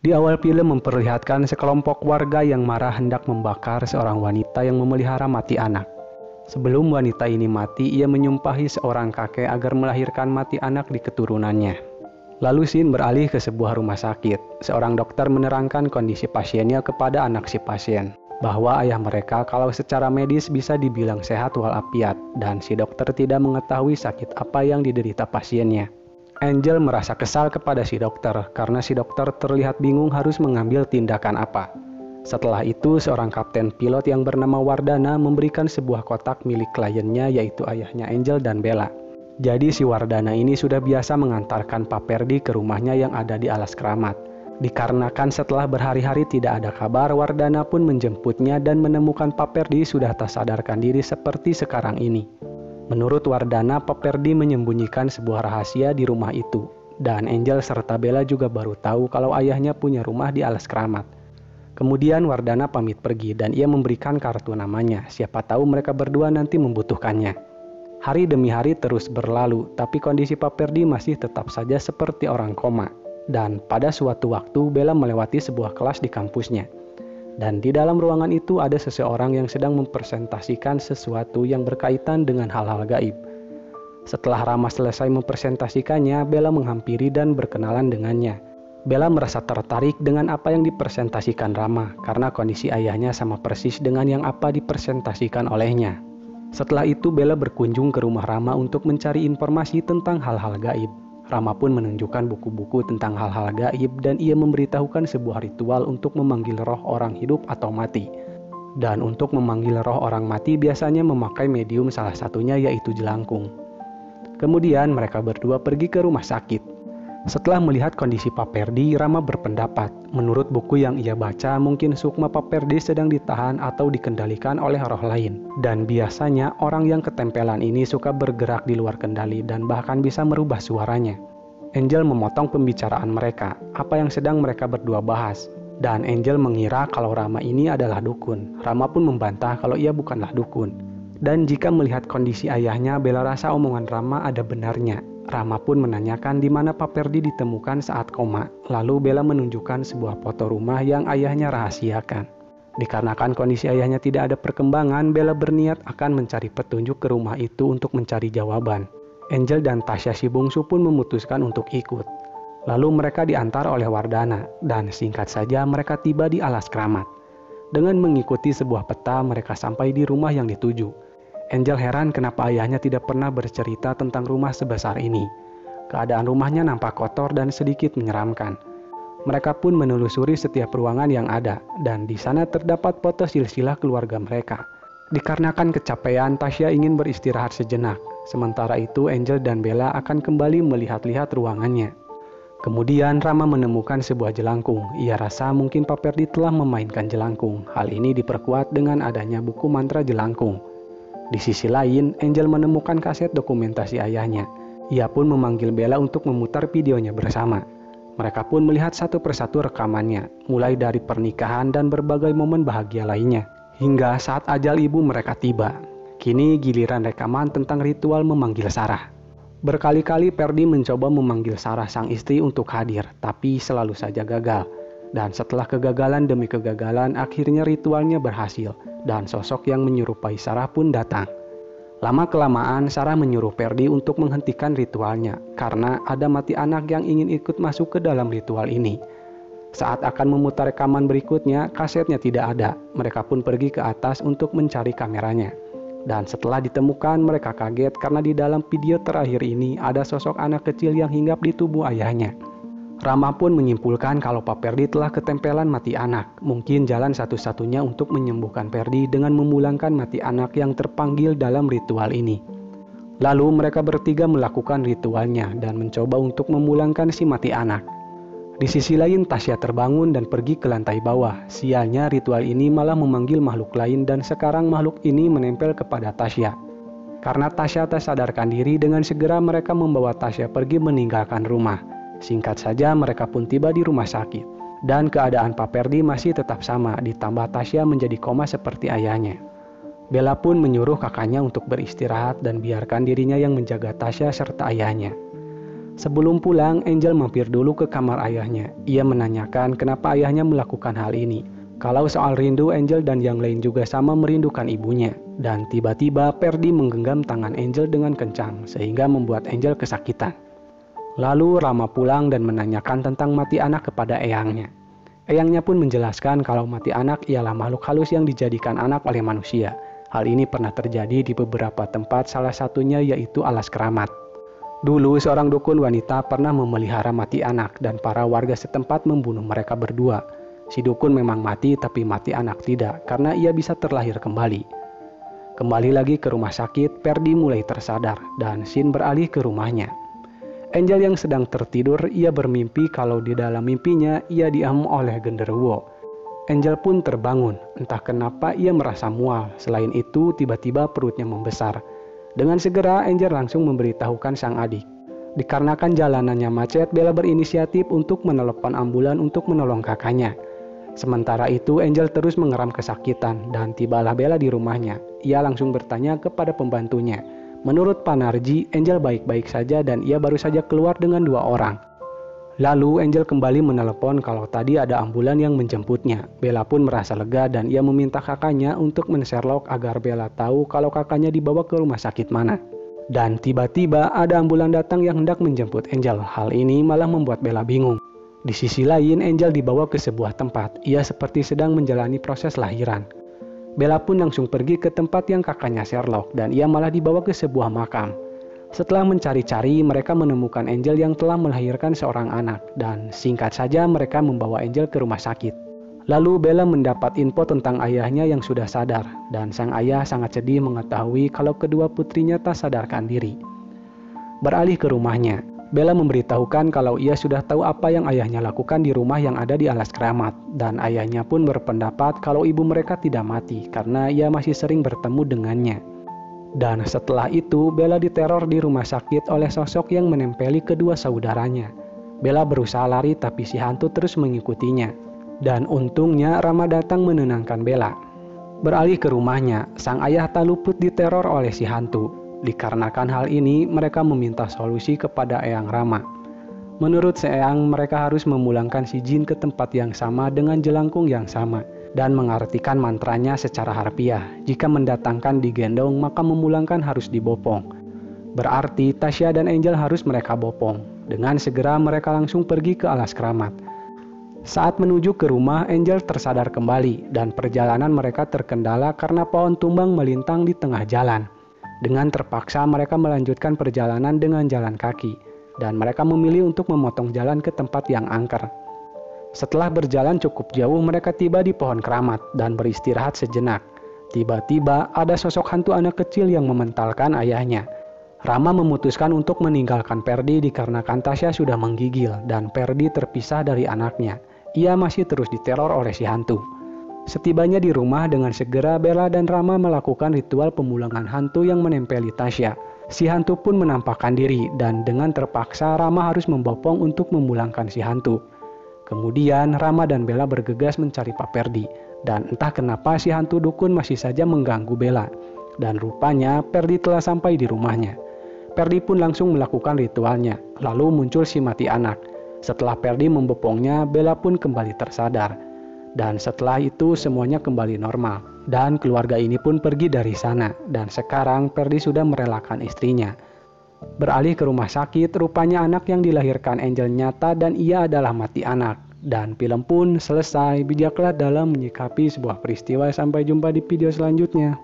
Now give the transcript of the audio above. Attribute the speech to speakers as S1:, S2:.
S1: Di awal film memperlihatkan sekelompok warga yang marah hendak membakar seorang wanita yang memelihara mati anak. Sebelum wanita ini mati, ia menyumpahi seorang kakek agar melahirkan mati anak di keturunannya. Lalu scene beralih ke sebuah rumah sakit. Seorang dokter menerangkan kondisi pasiennya kepada anak si pasien, bahwa ayah mereka kalau secara medis bisa dibilang sehat walafiat, dan si dokter tidak mengetahui sakit apa yang diderita pasiennya. Angel merasa kesal kepada si dokter karena si dokter terlihat bingung harus mengambil tindakan apa. Setelah itu, seorang kapten pilot yang bernama Wardana memberikan sebuah kotak milik kliennya, yaitu ayahnya Angel dan Bella. Jadi si Wardana ini sudah biasa mengantarkan Pak Perdi ke rumahnya yang ada di Alas Keramat. Dikarenakan setelah berhari-hari tidak ada kabar, Wardana pun menjemputnya dan menemukan Pak Perdi sudah tak sadarkan diri seperti sekarang ini. Menurut Wardana, Pak Perdi menyembunyikan sebuah rahasia di rumah itu, dan Angel serta Bella juga baru tahu kalau ayahnya punya rumah di Alas Keramat. Kemudian Wardana pamit pergi dan ia memberikan kartu namanya, siapa tahu mereka berdua nanti membutuhkannya. Hari demi hari terus berlalu, tapi kondisi Pak Perdi masih tetap saja seperti orang koma. Dan pada suatu waktu Bella melewati sebuah kelas di kampusnya. Dan di dalam ruangan itu ada seseorang yang sedang mempresentasikan sesuatu yang berkaitan dengan hal-hal gaib. Setelah Rama selesai mempresentasikannya, Bella menghampiri dan berkenalan dengannya. Bella merasa tertarik dengan apa yang dipresentasikan Rama, karena kondisi ayahnya sama persis dengan yang apa dipresentasikan olehnya. Setelah itu Bella berkunjung ke rumah Rama untuk mencari informasi tentang hal-hal gaib. Rama pun menunjukkan buku-buku tentang hal-hal gaib dan ia memberitahukan sebuah ritual untuk memanggil roh orang hidup atau mati. Dan untuk memanggil roh orang mati biasanya memakai medium, salah satunya yaitu jelangkung. Kemudian mereka berdua pergi ke rumah sakit. Setelah melihat kondisi Pak Perdi, Rama berpendapat, menurut buku yang ia baca mungkin sukma Pak Perdi sedang ditahan atau dikendalikan oleh roh lain. Dan biasanya orang yang ketempelan ini suka bergerak di luar kendali dan bahkan bisa merubah suaranya. Angel memotong pembicaraan mereka, apa yang sedang mereka berdua bahas. Dan Angel mengira kalau Rama ini adalah dukun. Rama pun membantah kalau ia bukanlah dukun. Dan jika melihat kondisi ayahnya, Bella rasa omongan Rama ada benarnya. Rama pun menanyakan di mana Pak Perdi ditemukan saat koma. Lalu Bella menunjukkan sebuah foto rumah yang ayahnya rahasiakan. Dikarenakan kondisi ayahnya tidak ada perkembangan, Bella berniat akan mencari petunjuk ke rumah itu untuk mencari jawaban. Angel dan Tasya si bungsu pun memutuskan untuk ikut. Lalu mereka diantar oleh Wardana, dan singkat saja mereka tiba di Alas Keramat. Dengan mengikuti sebuah peta, mereka sampai di rumah yang dituju. Angel heran kenapa ayahnya tidak pernah bercerita tentang rumah sebesar ini. Keadaan rumahnya nampak kotor dan sedikit menyeramkan. Mereka pun menelusuri setiap ruangan yang ada, dan di sana terdapat foto silsilah keluarga mereka. Dikarenakan kecapean, Tasya ingin beristirahat sejenak. Sementara itu Angel dan Bella akan kembali melihat-lihat ruangannya. Kemudian Rama menemukan sebuah jelangkung. Ia rasa mungkin Pak Perdi telah memainkan jelangkung. Hal ini diperkuat dengan adanya buku mantra jelangkung. Di sisi lain, Angel menemukan kaset dokumentasi ayahnya. Ia pun memanggil Bella untuk memutar videonya bersama. Mereka pun melihat satu persatu rekamannya, mulai dari pernikahan dan berbagai momen bahagia lainnya. Hingga saat ajal ibu mereka tiba. Kini giliran rekaman tentang ritual memanggil Sarah. Berkali-kali Perdi mencoba memanggil Sarah sang istri untuk hadir, tapi selalu saja gagal. Dan setelah kegagalan demi kegagalan, akhirnya ritualnya berhasil, dan sosok yang menyerupai Sarah pun datang. Lama-kelamaan, Sarah menyuruh Perdi untuk menghentikan ritualnya, karena ada mati anak yang ingin ikut masuk ke dalam ritual ini. Saat akan memutar rekaman berikutnya, kasetnya tidak ada. Mereka pun pergi ke atas untuk mencari kameranya. Dan setelah ditemukan, mereka kaget karena di dalam video terakhir ini ada sosok anak kecil yang hinggap di tubuh ayahnya. Rama pun menyimpulkan kalau Pak Perdi telah ketempelan mati anak. Mungkin jalan satu-satunya untuk menyembuhkan Perdi dengan memulangkan mati anak yang terpanggil dalam ritual ini. Lalu mereka bertiga melakukan ritualnya dan mencoba untuk memulangkan si mati anak. Di sisi lain Tasya terbangun dan pergi ke lantai bawah. Sialnya ritual ini malah memanggil makhluk lain dan sekarang makhluk ini menempel kepada Tasya. Karena Tasya tak sadarkan diri, dengan segera mereka membawa Tasya pergi meninggalkan rumah. Singkat saja mereka pun tiba di rumah sakit. Dan keadaan Pak Perdi masih tetap sama, ditambah Tasya menjadi koma seperti ayahnya. Bella pun menyuruh kakaknya untuk beristirahat dan biarkan dirinya yang menjaga Tasya serta ayahnya. Sebelum pulang, Angel mampir dulu ke kamar ayahnya. Ia menanyakan kenapa ayahnya melakukan hal ini. Kalau soal rindu, Angel dan yang lain juga sama merindukan ibunya. Dan tiba-tiba Perdi menggenggam tangan Angel dengan kencang, sehingga membuat Angel kesakitan. Lalu Rama pulang dan menanyakan tentang mati anak kepada eyangnya. Eyangnya pun menjelaskan kalau mati anak ialah makhluk halus yang dijadikan anak oleh manusia. Hal ini pernah terjadi di beberapa tempat, salah satunya yaitu Alas Keramat. Dulu seorang dukun wanita pernah memelihara mati anak dan para warga setempat membunuh mereka berdua. Si dukun memang mati tapi mati anak tidak karena ia bisa terlahir kembali. Kembali lagi ke rumah sakit, Perdi mulai tersadar dan Shin beralih ke rumahnya. Angel yang sedang tertidur, ia bermimpi kalau di dalam mimpinya ia diamuk oleh genderuwo. Angel pun terbangun, entah kenapa ia merasa mual. Selain itu tiba-tiba perutnya membesar. Dengan segera, Angel langsung memberitahukan sang adik. Dikarenakan jalanannya macet, Bella berinisiatif untuk menelepon ambulan untuk menolong kakaknya. Sementara itu, Angel terus mengeram kesakitan dan tibalah Bella di rumahnya. Ia langsung bertanya kepada pembantunya. Menurut Panarji, Angel baik-baik saja dan ia baru saja keluar dengan 2 orang. Lalu Angel kembali menelepon kalau tadi ada ambulan yang menjemputnya. Bella pun merasa lega dan ia meminta kakaknya untuk men-Sherlock agar Bella tahu kalau kakaknya dibawa ke rumah sakit mana. Dan tiba-tiba ada ambulan datang yang hendak menjemput Angel. Hal ini malah membuat Bella bingung. Di sisi lain, Angel dibawa ke sebuah tempat. Ia seperti sedang menjalani proses lahiran. Bella pun langsung pergi ke tempat yang kakaknya Sherlock dan ia malah dibawa ke sebuah makam. Setelah mencari-cari, mereka menemukan Angel yang telah melahirkan seorang anak dan singkat saja mereka membawa Angel ke rumah sakit. Lalu Bella mendapat info tentang ayahnya yang sudah sadar dan sang ayah sangat sedih mengetahui kalau kedua putrinya tak sadarkan diri. Beralih ke rumahnya, Bella memberitahukan kalau ia sudah tahu apa yang ayahnya lakukan di rumah yang ada di Alas Keramat dan ayahnya pun berpendapat kalau ibu mereka tidak mati karena ia masih sering bertemu dengannya. Dan setelah itu, Bella diteror di rumah sakit oleh sosok yang menempeli kedua saudaranya. Bella berusaha lari tapi si hantu terus mengikutinya. Dan untungnya Rama datang menenangkan Bella. Beralih ke rumahnya, sang ayah tak luput diteror oleh si hantu. Dikarenakan hal ini, mereka meminta solusi kepada Eyang Rama. Menurut si Eyang, mereka harus memulangkan si jin ke tempat yang sama dengan jelangkung yang sama. Dan mengartikan mantranya secara harfiah. Jika mendatangkan digendong, maka memulangkan harus dibopong. Berarti Tasya dan Angel harus mereka bopong. Dengan segera mereka langsung pergi ke Alas Keramat. Saat menuju ke rumah, Angel tersadar kembali dan perjalanan mereka terkendala karena pohon tumbang melintang di tengah jalan. Dengan terpaksa mereka melanjutkan perjalanan dengan jalan kaki dan mereka memilih untuk memotong jalan ke tempat yang angker. Setelah berjalan cukup jauh, mereka tiba di pohon keramat dan beristirahat sejenak. Tiba-tiba ada sosok hantu anak kecil yang mementalkan ayahnya. Rama memutuskan untuk meninggalkan Perdi dikarenakan Tasya sudah menggigil dan Perdi terpisah dari anaknya. Ia masih terus diteror oleh si hantu. Setibanya di rumah, dengan segera Bella dan Rama melakukan ritual pemulangan hantu yang menempeli Tasya. Si hantu pun menampakkan diri dan dengan terpaksa Rama harus membopong untuk memulangkan si hantu. Kemudian Rama dan Bella bergegas mencari Pak Perdi dan entah kenapa si hantu dukun masih saja mengganggu Bella. Dan rupanya Perdi telah sampai di rumahnya. Perdi pun langsung melakukan ritualnya, lalu muncul si mati anak. Setelah Perdi membopongnya, Bella pun kembali tersadar. Dan setelah itu semuanya kembali normal. Dan keluarga ini pun pergi dari sana dan sekarang Perdi sudah merelakan istrinya. Beralih ke rumah sakit, rupanya anak yang dilahirkan Angel nyata dan ia adalah mati anak. Dan film pun selesai. Bijaklah dalam menyikapi sebuah peristiwa. Sampai jumpa di video selanjutnya.